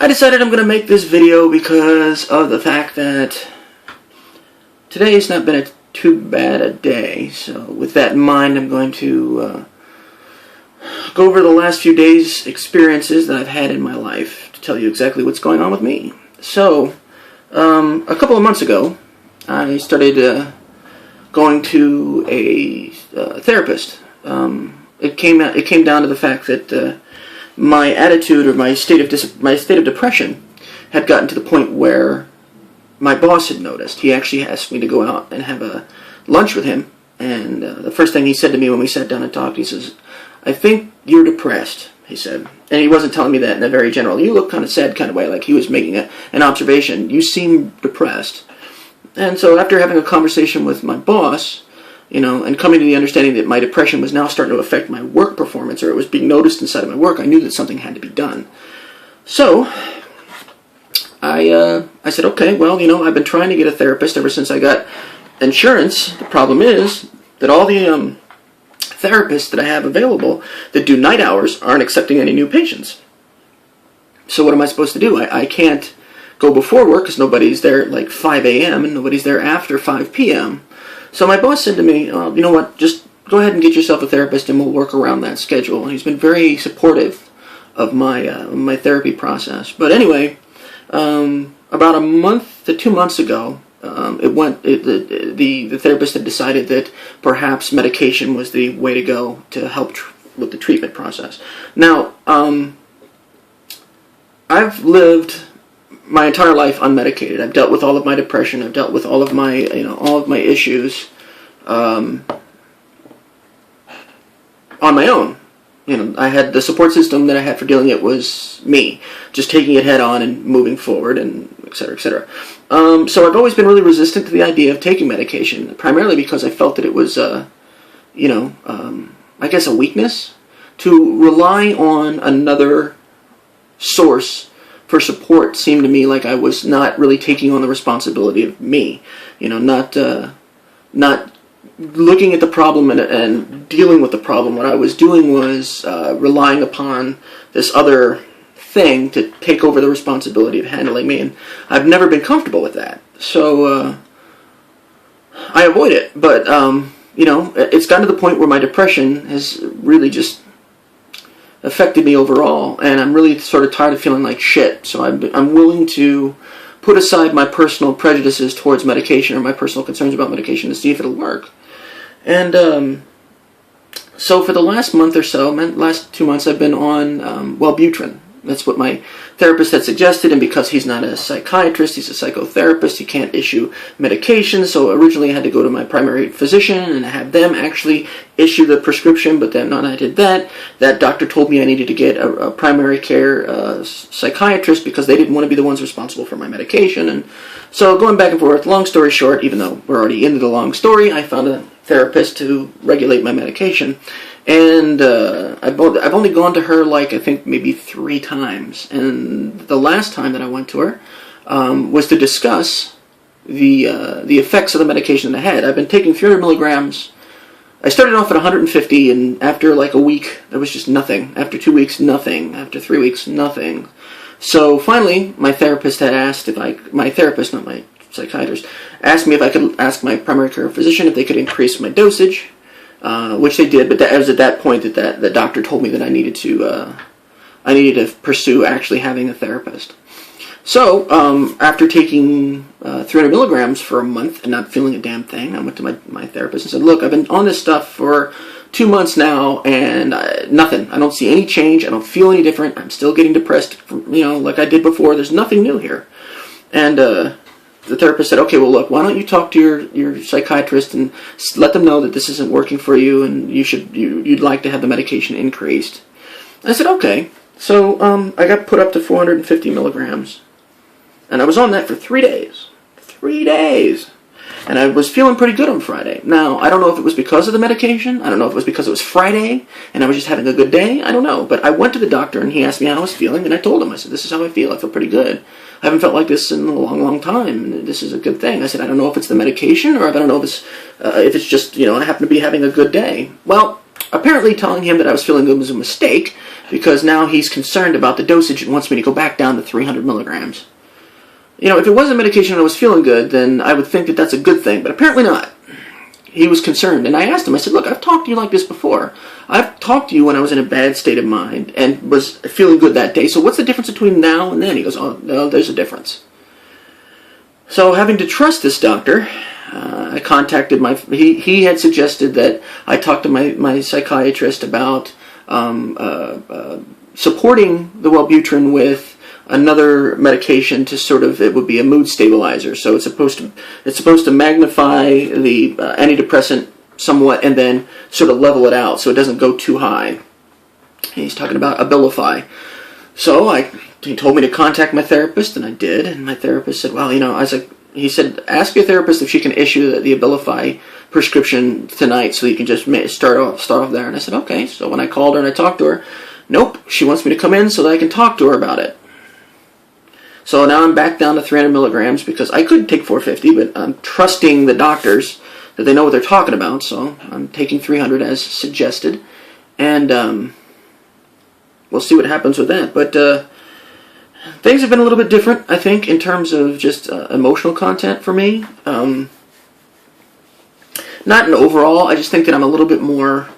I decided I'm going to make this video because of the fact that today's not been too bad a day. So with that in mind, I'm going to go over the last few days' experiences that I've had in my life to tell you exactly what's going on with me. So, a couple of months ago, I started going to a therapist. It came down to the fact that my attitude or my state of depression had gotten to the point where my boss had noticed. He actually asked me to go out and have a lunch with him, and the first thing he said to me when we sat down and talked, he says, "I think you're depressed," he said. And he wasn't telling me that in a very general, "You look kind of sad" kind of way, like he was making an observation. "You seem depressed." And so after having a conversation with my boss, and coming to the understanding that my depression was now starting to affect my work performance, or it was being noticed inside of my work, I knew that something had to be done. So I said, okay, well, I've been trying to get a therapist ever since I got insurance. The problem is that all the therapists that I have available that do night hours aren't accepting any new patients. So what am I supposed to do? I can't go before work because nobody's there at like 5 a.m. and nobody's there after 5 p.m. So my boss said to me, "Oh, you know what, just go ahead and get yourself a therapist and we'll work around that schedule." And he's been very supportive of my therapy process. But anyway, about a month to 2 months ago, the therapist had decided that perhaps medication was the way to go to help with the treatment process. Now, I've lived my entire life unmedicated. I've dealt with all of my depression. I've dealt with all of my issues on my own. I had the support system that I had for dealing it was me, just taking it head on and moving forward, and et cetera, et cetera. So I've always been really resistant to the idea of taking medication, primarily because I felt that it was, I guess a weakness to rely on another source for support. Seemed to me like I was not really taking on the responsibility of me, not looking at the problem and dealing with the problem. What I was doing was relying upon this other thing to take over the responsibility of handling me, and I've never been comfortable with that. So I avoid it, but it's gotten to the point where my depression has really just affected me overall, and I'm really sort of tired of feeling like shit. So I'm willing to put aside my personal prejudices towards medication or my personal concerns about medication to see if it'll work. And so for the last month or so, last 2 months, I've been on Wellbutrin. That's what my therapist had suggested, and because he's not a psychiatrist, he's a psychotherapist, he can't issue medication, so originally I had to go to my primary physician and have them actually issue the prescription, but then when I did that, that doctor told me I needed to get a primary care psychiatrist because they didn't want to be the ones responsible for my medication. And so going back and forth, long story short, even though we're already into the long story, I found a therapist to regulate my medication. And I've only gone to her I think maybe 3 times. And the last time that I went to her was to discuss the effects of the medication that I had. I've been taking 300 milligrams. I started off at 150, and after a week, there was just nothing. After 2 weeks, nothing. After 3 weeks, nothing. So finally, my therapist had asked my therapist, not my psychiatrist, asked me if I could ask my primary care physician if they could increase my dosage. Which they did, but it was at that point that the doctor told me that I needed to pursue actually having a therapist. So after taking 300 milligrams for a month and not feeling a damn thing, I went to my therapist and said, "Look, I've been on this stuff for 2 months now, and nothing. I don't see any change. I don't feel any different. I'm still getting depressed, like I did before. There's nothing new here." And the therapist said, "Okay, well, look, why don't you talk to your psychiatrist and let them know that this isn't working for you, and you'd like to have the medication increased." I said, "Okay." So I got put up to 450 milligrams, and I was on that for 3 days. 3 days. And I was feeling pretty good on Friday. Now, I don't know if it was because of the medication. I don't know if it was because it was Friday and I was just having a good day. I don't know. But I went to the doctor and he asked me how I was feeling, and I told him, I said, "This is how I feel. I feel pretty good. I haven't felt like this in a long, long time. And this is a good thing." I said, "I don't know if it's the medication, or I don't know if it's just, I happen to be having a good day." Well, apparently telling him that I was feeling good was a mistake, because now he's concerned about the dosage and wants me to go back down to 300 milligrams. You know, if it was a medication and I was feeling good, then I would think that that's a good thing, but apparently not. He was concerned, and I asked him, I said, look, I've talked to you like this before. I've talked to you when I was in a bad state of mind and was feeling good that day, so what's the difference between now and then? He goes, oh, no, there's a difference. So having to trust this doctor, I contacted he had suggested that I talk to my psychiatrist about supporting the Wellbutrin with another medication to sort of, it would be a mood stabilizer. So it's supposed to magnify the antidepressant somewhat and then sort of level it out so it doesn't go too high. And he's talking about Abilify. So he told me to contact my therapist, and I did. And my therapist said, well, you know, he said, ask your therapist if she can issue the Abilify prescription tonight so you can just start off there. And I said, okay. So when I called her and I talked to her, nope, she wants me to come in so that I can talk to her about it. So now I'm back down to 300 milligrams because I could take 450, but I'm trusting the doctors that they know what they're talking about. So I'm taking 300 as suggested, and we'll see what happens with that. But things have been a little bit different, I think, in terms of just emotional content for me. Not in overall. I just think that I'm a little bit more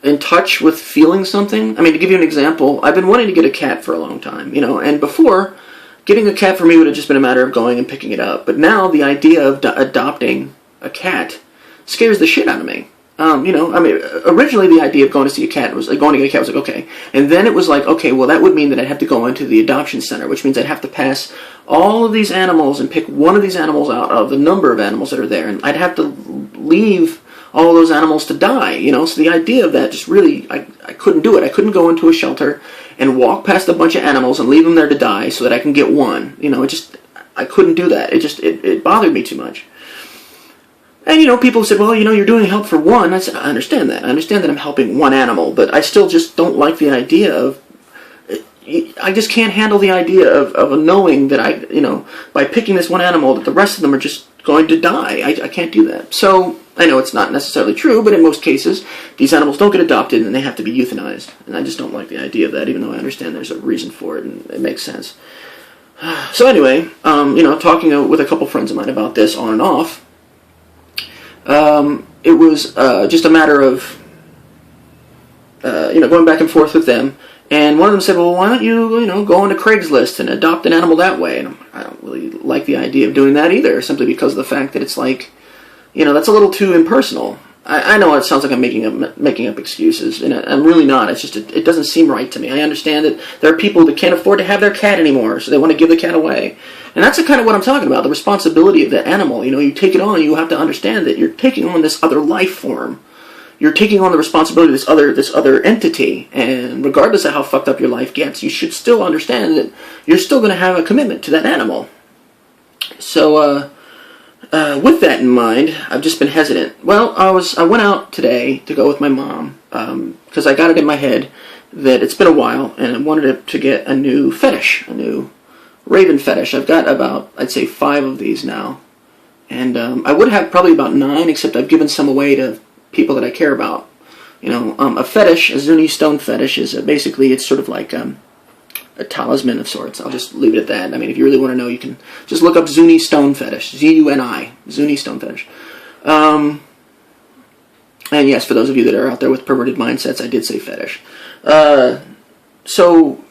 in touch with feeling something. I mean, to give you an example, I've been wanting to get a cat for a long time, you know, and before, getting a cat for me would have just been a matter of going and picking it up. But now the idea of adopting a cat scares the shit out of me. You know, I mean, originally the idea of going to see a cat was like, going to get a cat was like, okay. And then it was like, okay, well, that would mean that I'd have to go into the adoption center, which means I'd have to pass all of these animals and pick one of these animals out of the number of animals that are there. And I'd have to leave all of those animals to die, you know. So the idea of that just really, I couldn't do it. I couldn't go into a shelter and walk past a bunch of animals and leave them there to die so that I can get one. You know, I couldn't do that. It bothered me too much. And, you know, people said, well, you know, you're doing help for one. I said, I understand that. I understand that I'm helping one animal, but I still just don't like the idea of, I just can't handle the idea of knowing that you know, by picking this one animal, that the rest of them are just going to die. I can't do that. So, I know it's not necessarily true, but in most cases, these animals don't get adopted and they have to be euthanized. And I just don't like the idea of that, even though I understand there's a reason for it and it makes sense. So anyway, you know, talking with a couple friends of mine about this on and off, it was just a matter of, you know, going back and forth with them. And one of them said, well, why don't you, you know, go onto Craigslist and adopt an animal that way? And I don't really like the idea of doing that either, simply because of the fact that it's like, you know, that's a little too impersonal. I know it sounds like I'm making up excuses, and I'm really not. It's just, it doesn't seem right to me. I understand that there are people that can't afford to have their cat anymore, so they want to give the cat away. And that's the kind of what I'm talking about, the responsibility of the animal. You know, you take it on, you have to understand that you're taking on this other life form. You're taking on the responsibility of this other entity, and regardless of how fucked up your life gets, you should still understand that you're still going to have a commitment to that animal. So, with that in mind, I've just been hesitant. Well, I went out today to go with my mom, because I got it in my head that it's been a while, and I wanted to get a new fetish, a new Raven fetish. I've got about, I'd say, 5 of these now, and I would have probably about 9, except I've given some away to people that I care about. You know, a fetish, a Zuni stone fetish, is basically, it's sort of like a talisman of sorts. I'll just leave it at that. I mean, if you really want to know, you can just look up Zuni stone fetish, Z-U-N-I, Zuni stone fetish. And yes, for those of you that are out there with perverted mindsets, I did say fetish. So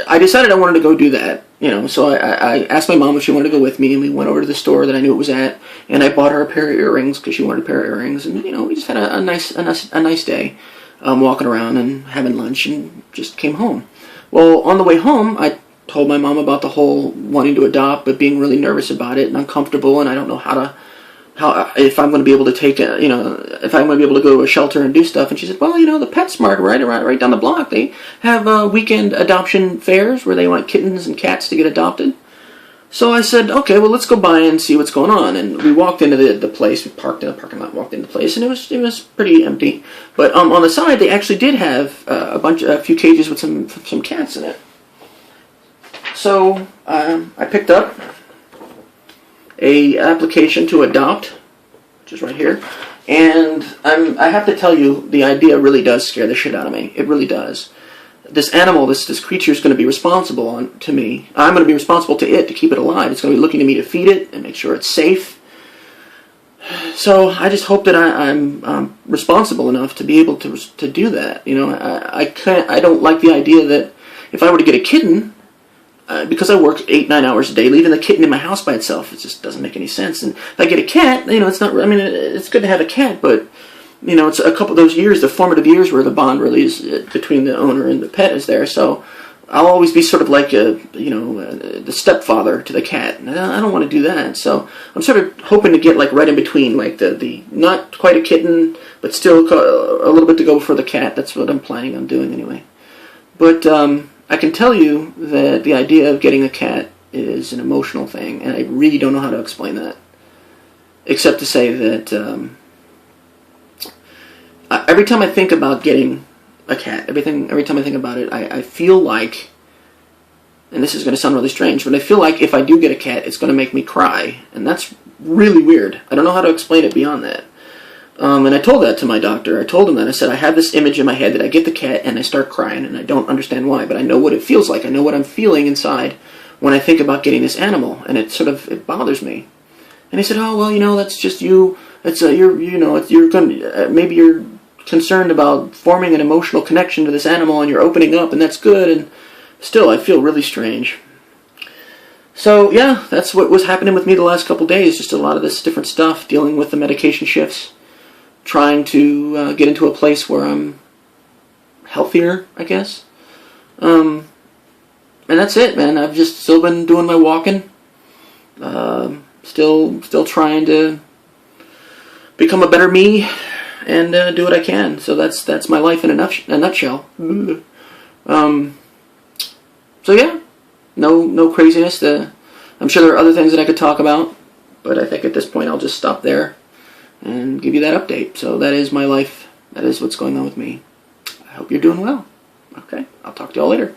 I decided I wanted to go do that. You know, so I asked my mom if she wanted to go with me, and we went over to the store that I knew it was at, and I bought her a pair of earrings because she wanted a pair of earrings, and you know, we just had a nice day, walking around and having lunch, and just came home. Well, on the way home, I told my mom about the whole wanting to adopt, but being really nervous about it and uncomfortable, and I don't know if I'm going to be able to take if I'm going to be able to go to a shelter and do stuff. And she said, well, you know, the PetSmart right down the block, they have weekend adoption fairs where they want kittens and cats to get adopted. So I said, okay, well, let's go by and see what's going on. And we walked into the place. We parked in the parking lot, walked into the place, and it was pretty empty. But on the side, they actually did have a few cages with some cats in it. So I picked up a application to adopt, which is right here, and I have to tell you, the idea really does scare the shit out of me. It really does. this animal, this creature is going to be responsible to me. I'm going to be responsible to it to keep it alive. It's going to be looking to me to feed it and make sure it's safe. So I just hope that I'm responsible enough to be able to do that. You know, I don't like the idea that if I were to get a kitten, because I work 8-9 hours a day, leaving the kitten in my house by itself, it just doesn't make any sense. And if I get a cat, you know, it's not. I mean, it's good to have a cat, but you know, it's a couple of those years, the formative years, where the bond really is between the owner and the pet is there. So I'll always be sort of like the stepfather to the cat, and I don't want to do that. So I'm sort of hoping to get like right in between, like the not quite a kitten, but still a little bit to go for the cat. That's what I'm planning on doing anyway. But I can tell you that the idea of getting a cat is an emotional thing, and I really don't know how to explain that, except to say that every time I think about getting a cat, every time I think about it, I feel like, and this is going to sound really strange, but I feel like if I do get a cat, it's going to make me cry, and that's really weird. I don't know how to explain it beyond that. And I told that to my doctor. I told him that. I said, I have this image in my head that I get the cat and I start crying, and I don't understand why, but I know what it feels like. I know what I'm feeling inside when I think about getting this animal, and it bothers me. And he said, oh, well, you know, that's just you. It's maybe you're concerned about forming an emotional connection to this animal, and you're opening up, and that's good. And still, I feel really strange. So yeah, that's what was happening with me the last couple days. Just a lot of this different stuff, dealing with the medication shifts, trying to get into a place where I'm healthier, I guess. And that's it, man. I've just still been doing my walking. Still trying to become a better me and do what I can. So that's my life in a nutshell. So yeah, no craziness. I'm sure there are other things that I could talk about, but I think at this point I'll just stop there and give you that update. So that is my life. That is what's going on with me. I hope you're doing well. Okay, I'll talk to y'all later.